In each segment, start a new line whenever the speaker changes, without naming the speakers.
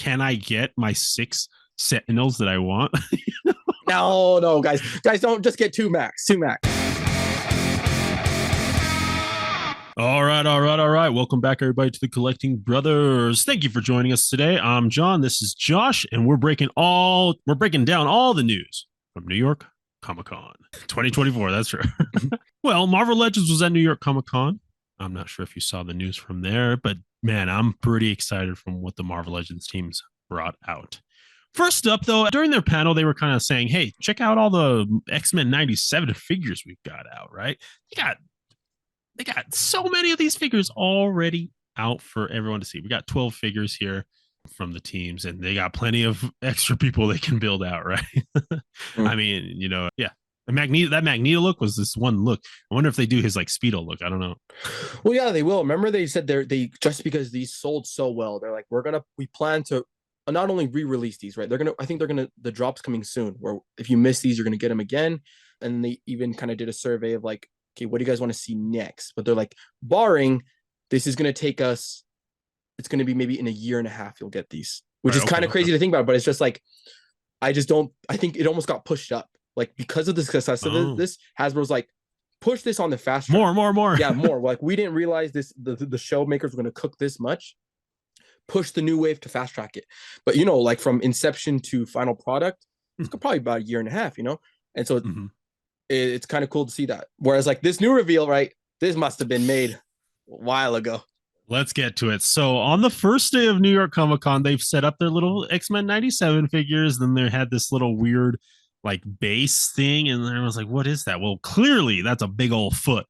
can I get my 6 Sentinels that I want?
No, guys, don't just get two max.
All right. Welcome back, everybody, to the Collecting Brothers. Thank you for joining us today. I'm John. This is Josh, and we're breaking down all the news from New York Comic Con 2024. That's right. Well, Marvel Legends was at New York Comic Con. I'm not sure if you saw the news from there, but man, I'm pretty excited from what the Marvel Legends teams brought out. First up, though, during their panel, they were kind of saying, hey, check out all the X-Men 97 figures we've got out, right? They got so many of these figures already out for everyone to see. We got 12 figures here from the teams, and they got plenty of extra people they can build out, right? I mean, yeah. That Magneto look was this one look. I wonder if they do his like Speedo look. I don't know.
Well, yeah, they will. Remember, they said they just because these sold so well, they're like, we plan to not only re-release these, right? The drop's coming soon. Where if you miss these, you're gonna get them again. And they even kind of did a survey of like, okay, what do you guys want to see next? But they're like, barring this is going to take us, it's going to be maybe in a year and a half, you'll get these, which is kind of crazy to think about, but it's just like, I think it almost got pushed up. Like because of the success of this, Hasbro's like, push this on the fast track.
More.
Yeah, more. Like we didn't realize this, the show makers were going to cook this much. Push the new wave to fast track it. But like from inception to final product, it's probably about a year and a half, And so it's kind of cool to see that. Whereas like this new reveal, right? This must have been made a while ago.
Let's get to it. So on the first day of New York Comic Con, they've set up their little X-Men 97 figures. Then they had this little weird like base thing. And I was like, what is that? Well, clearly that's a big old foot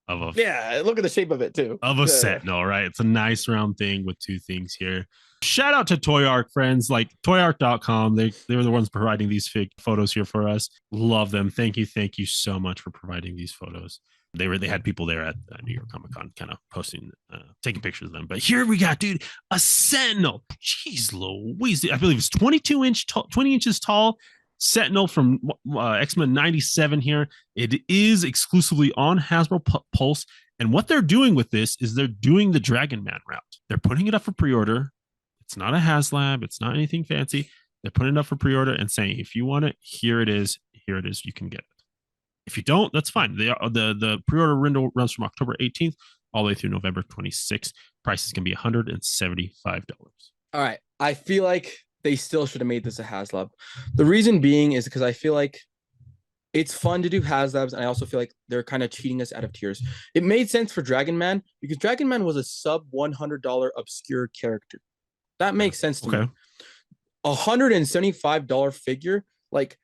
of a...
Yeah, look at the shape of it too.
Of a Sentinel, right? It's a nice round thing with two things here. Shout out to Toy Arc friends, like toyarc.com. They were the ones providing these photos here for us. Love them. Thank you so much for providing these photos. They had people there at New York Comic Con kind of posting, taking pictures of them. But here we got, dude, a Sentinel. Jeez Louise. I believe it's 20 inches tall. Sentinel from X-Men 97 here. It is exclusively on Hasbro Pulse. And what they're doing with this is they're doing the Dragon Man route. They're putting it up for pre-order. It's not a HasLab. It's not anything fancy. They're putting it up for pre-order and saying, if you want it, here it is. You can get it. If you don't, that's fine. The pre-order window runs from October 18th all the way through November 26th. Price is going to be $175.
All right. I feel like they still should have made this a HasLab. The reason being is because I feel like it's fun to do HasLabs, and I also feel like they're kind of cheating us out of tiers. It made sense for Dragon Man because Dragon Man was a sub $100 obscure character. That makes sense to me. $175 figure, like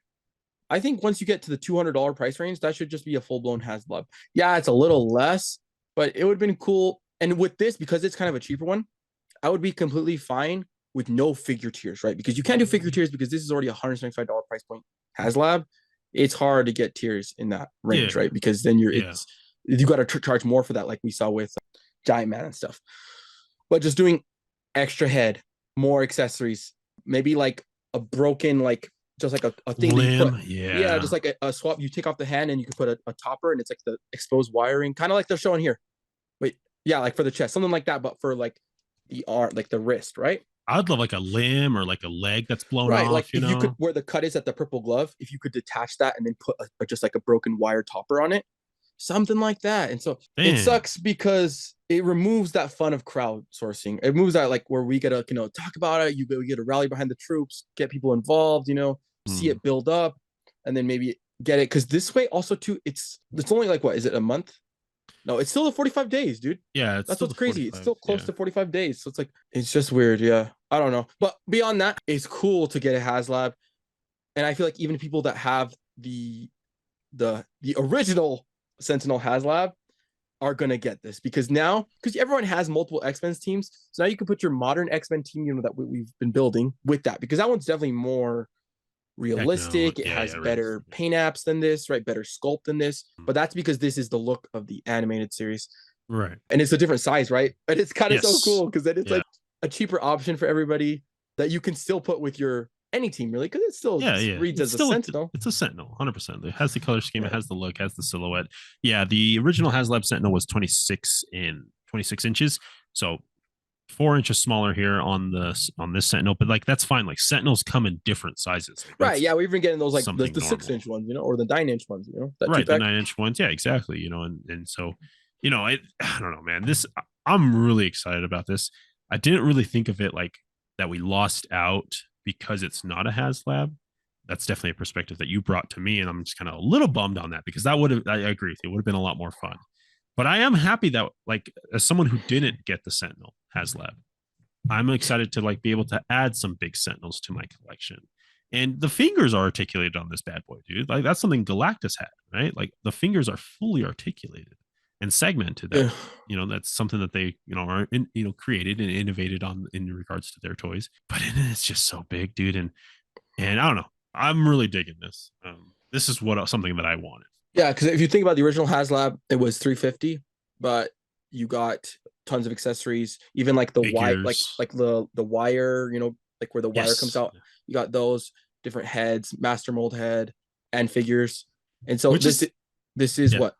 I think once you get to the $200 price range, that should just be a full-blown HasLab. Yeah, it's a little less, but it would have been cool. And with this, because it's kind of a cheaper one, I would be completely fine with no figure tiers, right? Because you can't do figure tiers because this is already a $175 price point HasLab. It's hard to get tiers in that range, right? Because then you got to charge more for that, like we saw with Giant Man and stuff. But just doing extra head, more accessories, maybe like a broken, like just like a thing
limb,
that you put, just like a swap. You take off the hand and you can put a topper, and it's like the exposed wiring, kind of like they're showing here. Wait, yeah, like for the chest, something like that, but for like the arm, like the wrist, right?
I'd love like a limb or like a leg that's blown off.
Like if you could, where the cut is at the purple glove, if you could detach that and then put just like a broken wire topper on it, something like that. And so it sucks because it removes that fun of crowdsourcing. It moves that like where we get to talk about it. We get to rally behind the troops, get people involved, see it build up, and then maybe get it. Because this way also too, it's only like, what is it, a month? No, it's still the 45 days, dude.
Yeah,
that's what's crazy. It's still close to 45 days. So it's like, it's just weird. Yeah, I don't know. But beyond that, it's cool to get a HasLab. And I feel like even people that have the original Sentinel HasLab are gonna get this because everyone has multiple X-Men teams. So now you can put your modern X-Men team, that we've been building with that, because that one's definitely more realistic. It has better paint apps than this, right? Better sculpt than this. But that's because this is the look of the animated series,
right? And
it's a different size, right? And it's kind of so cool because then it's like a cheaper option for everybody that you can still put with your any team, really, because it still reads as a Sentinel.
It's a Sentinel, 100%. It has the color scheme, it has the look, has the silhouette. Yeah, the original HasLab Sentinel was 26 inches. So 4 inches smaller here on this Sentinel, but like that's fine. Like Sentinels come in different sizes. Like,
Right.
that's
Yeah, we've been getting those like
something
the
normal.
6 inch ones, or the 9 inch ones, that two
Right, the
pack.
9 inch ones. Yeah, exactly. And so, I don't know, man. I'm really excited about this. I didn't really think of it like that we lost out because it's not a HasLab. That's definitely a perspective that you brought to me, and I'm just kind of a little bummed on that because that would have, I agree with you, it would have been a lot more fun. But I am happy that, like, as someone who didn't get the Sentinel HasLab, I'm excited to like be able to add some big Sentinels to my collection. And the fingers are articulated on this bad boy, dude. Like that's something Galactus had, right? Like the fingers are fully articulated and segmented.
Yeah.
That's something that they, are created and innovated on in regards to their toys. But it's just so big, dude. And I don't know. I'm really digging this. This is something that I wanted.
Yeah, because if you think about the original HasLab, it was 350, but you got tons of accessories, even like the white, like the wire, like where the wire comes out. You got those different heads, master mold head, and figures. And so this is what,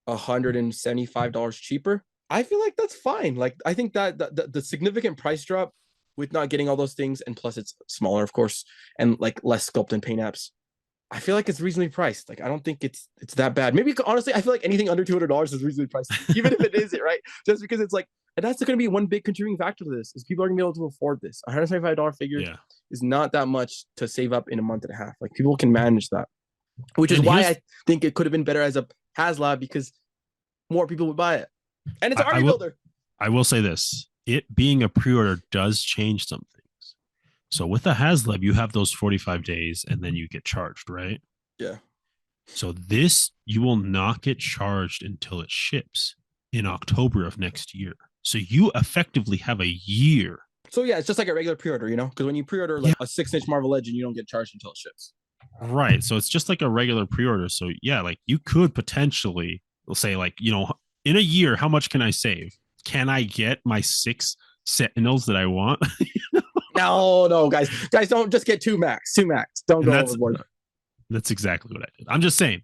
$175 cheaper. I feel like that's fine. Like I think that the significant price drop with not getting all those things, and plus it's smaller, of course, and like less sculpt and paint apps, I feel like it's reasonably priced. Like I don't think it's that bad. Maybe honestly, I feel like anything under $200 is reasonably priced, even if it isn't, right? Just because it's like, and that's going to be one big contributing factor to this, is people are going to be able to afford this. $175 figure is not that much to save up in a month and a half. Like people can manage that, which is why I think it could have been better as a HasLab, because more people would buy it, and it's an army builder.
I will say this: it being a pre-order does change something. So with the HasLab, you have those 45 days and then you get charged, right?
Yeah.
So this, you will not get charged until it ships in October of next year. So you effectively have a year.
So yeah, it's just like a regular pre-order, because when you pre-order like a 6-inch Marvel Legend, you don't get charged until it ships.
Right. So it's just like a regular pre-order. So yeah, like you could potentially, let's say like, in a year, how much can I save? Can I get my 6 Sentinels that I want?
No, guys, don't just get 2 max. Don't go overboard.
That's exactly what I did. I'm just saying,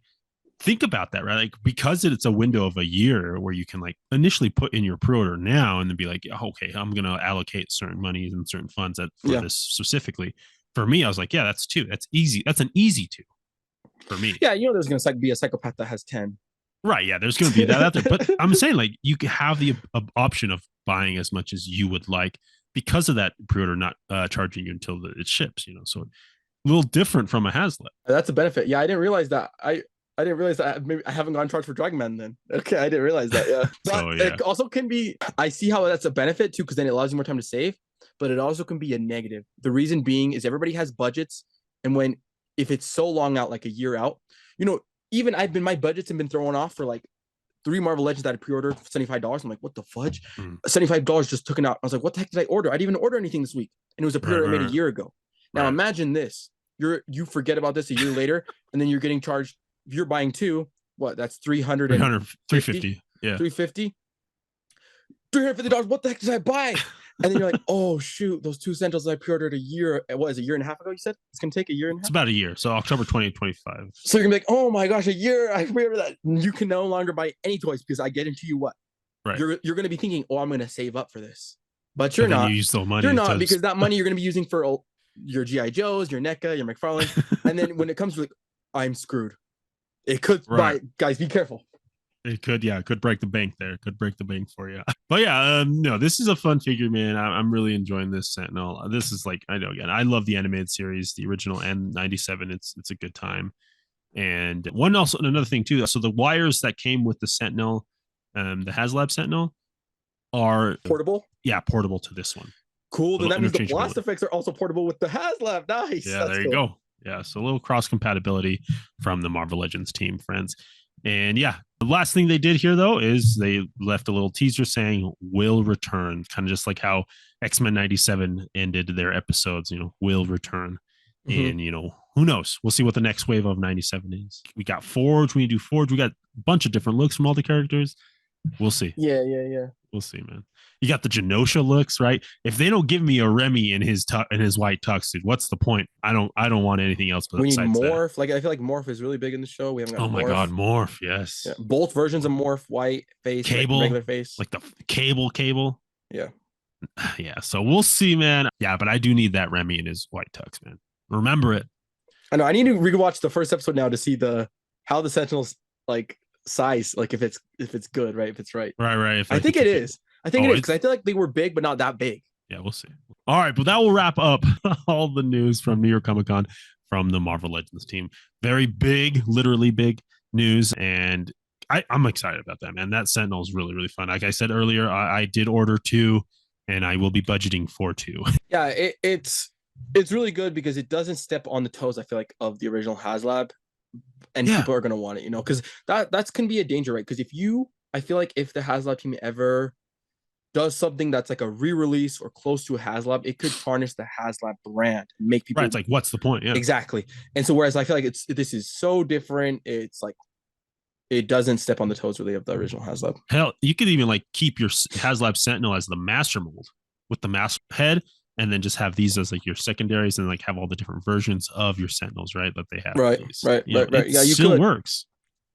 think about that, right? Like because it's a window of a year where you can like initially put in your pre-order now and then be like, oh, okay, I'm gonna allocate certain monies and certain funds for this specifically. For me, I was like, yeah, that's 2. That's easy. That's an easy 2 for me.
Yeah, there's gonna be a psychopath that has 10.
Right. Yeah, there's gonna be that out there. But I'm saying like you can have the option of buying as much as you would like, because of that pre-order not charging you until it ships, so a little different from a HasLab.
That's a benefit. Yeah, I didn't realize that. I didn't realize that. Maybe I haven't gone charged for Dragon Man then. Okay, I didn't realize that. Yeah. But it also can be, I see how that's a benefit too, because then it allows you more time to save, but it also can be a negative. The reason being is everybody has budgets. And if it's so long out, like a year out, even my budgets have been thrown off for like 3 Marvel Legends that I pre-ordered for $75. I'm like, what the fudge? $75 just took it out. I was like, what the heck did I order? I didn't even order anything this week. And it was a pre-order I made a year ago. Now imagine this. You forget about this a year later, and then you're getting charged. If you're buying 2, what? That's $350. Yeah. $350. $350. What the heck did I buy? And then you're like, oh shoot, those 2 Sentinels I pre-ordered a year and a half ago, you said? It's gonna take a year and a half?
It's about a year. So October 2025.
So you're gonna be like, oh my gosh, a year, I pre-ordered that. You can no longer buy any toys, because I guarantee you what? Right. You're gonna be thinking, oh, I'm gonna save up for this. But you're not.
You use the money.
You're not, because that money you're gonna be using for your G.I. Joes, your NECA, your McFarlane. And then when it comes to like, I'm screwed. It could guys, be careful.
It could break the bank there. Could break the bank for you. But yeah, no, this is a fun figure, man. I'm really enjoying this Sentinel. This is like, I know, again, I love the animated series, the original and 97. It's a good time. And another thing too. So the wires that came with the Sentinel, the HasLab Sentinel, are
portable.
Yeah, portable to this one.
Cool. Then that means the blast effects are also portable with the HasLab. Nice.
Yeah, there you go. Yeah, so a little cross compatibility from the Marvel Legends team, friends. And yeah, the last thing they did here, though, is they left a little teaser saying will return, kind of just like how X-Men 97 ended their episodes, will return. And, who knows? We'll see what the next wave of 97 is. We got Forge. We do Forge. We got a bunch of different looks from all the characters. We'll see.
Yeah.
We'll see, man. You got the Genosha looks, right? If they don't give me a Remy in his white tux, dude, what's the point? I don't want anything else.
We need Morph. Like I feel like Morph is really big in the show. We haven't got.
Oh my god, Morph! Yes.
Yeah. Both versions of Morph, white face,
Cable,
regular face,
like the cable.
Yeah.
Yeah, so we'll see, man. Yeah, but I do need that Remy in his white tux, man. Remember it.
I know I need to rewatch the first episode now to see the how the Sentinels like size, like if it's good, right? If it's right.
Right. If
I
like
think
it's a
it
fit.
is. I think
Oh,
it is
it's
because I feel like they were big, but not that big.
yeah, we'll see. All right, but that will wrap up all the news from New York Comic Con from the Marvel Legends team. Very big, literally big news, and I'm excited about that, man. That Sentinel is really, really fun. Like I said earlier, I did order two, and I will be budgeting for two.
Yeah, it's really good because it doesn't step on the toes, I feel like, of the original HasLab, and
Yeah,
people are gonna want it, because that's can be a danger, right? Because I feel like if the HasLab team ever does something that's like a re-release or close to a HasLab, it could tarnish the HasLab brand and make people
right. It's like, what's the point? Yeah,
exactly. And so whereas I feel like this is so different, it's like it doesn't step on the toes really of the original HasLab.
hell, you could even like keep your HasLab Sentinel as the master mold with the master head, and then just have these as like your secondaries, and like have all the different versions of your Sentinels, right? That they have
Right,
released.
right,
You know,
right, right.
it
Yeah, you
still
could.
works.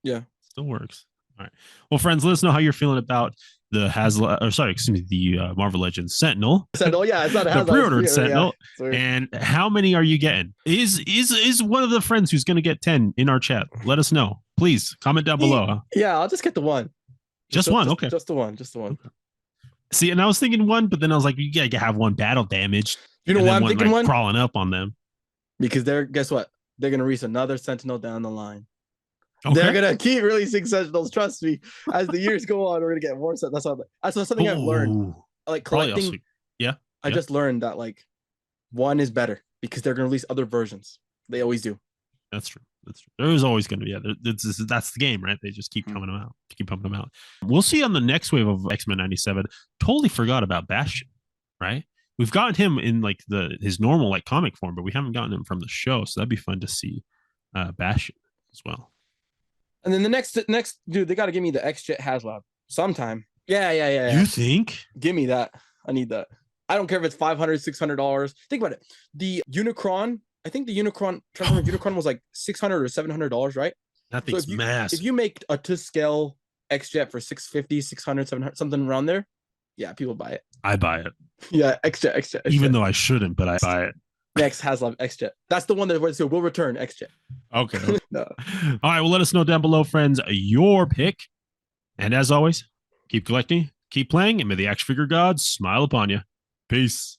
Yeah.
Still works. All right. Well, friends, let us know how you're feeling about the HasLab, or sorry, excuse me, the Marvel Legends Sentinel,
Sentinel, yeah, it's not a
the
HasLab.
pre-ordered Sentinel,
Yeah.
and how many are you getting? Is one of the friends who's going to get 10 in our chat? Let us know, please. Comment down below. Huh?
Yeah, I'll just get the one.
Just one, okay.
Just the one. Just the one.
Okay. See, and I was thinking one, but then I was like, you gotta have one battle damaged.
You know why I'm thinking one?
Crawling up on them.
Because guess what? They're gonna release another Sentinel down the line.
Okay.
They're gonna keep releasing Sentinels. Trust me. As the years go on, we're gonna get more Sentinels. That's something I've learned. Like collecting.
Yeah.
I just learned that like one is better because they're gonna release other versions. They always do.
That's true. There's always going to be. That's the game, right? They just keep coming them out, keep pumping them out. We'll see on the next wave of X-Men 97. Totally forgot about Bastion, right? We've gotten him in like his normal like comic form, but we haven't gotten him from the show. So that'd be fun to see Bastion as well.
And then the next dude, they got to give me the X-Jet HasLab sometime. Yeah.
You think?
Give me that. I need that. I don't care if it's $500, $600. Think about it. The Unicron. I think the Unicron Unicron was like $600 or $700, right?
That thing's massive.
If you make a to scale X-Jet for $650, $600, $700, something around there, yeah, people buy it.
I buy it.
Yeah, X-Jet.
Even though I shouldn't, but I buy it.
Next HasLab X-Jet. That's the one that will return X-Jet.
Okay.
No.
All right. Well, let us know down below, friends, your pick. And as always, keep collecting, keep playing, and may the action figure gods smile upon you. Peace.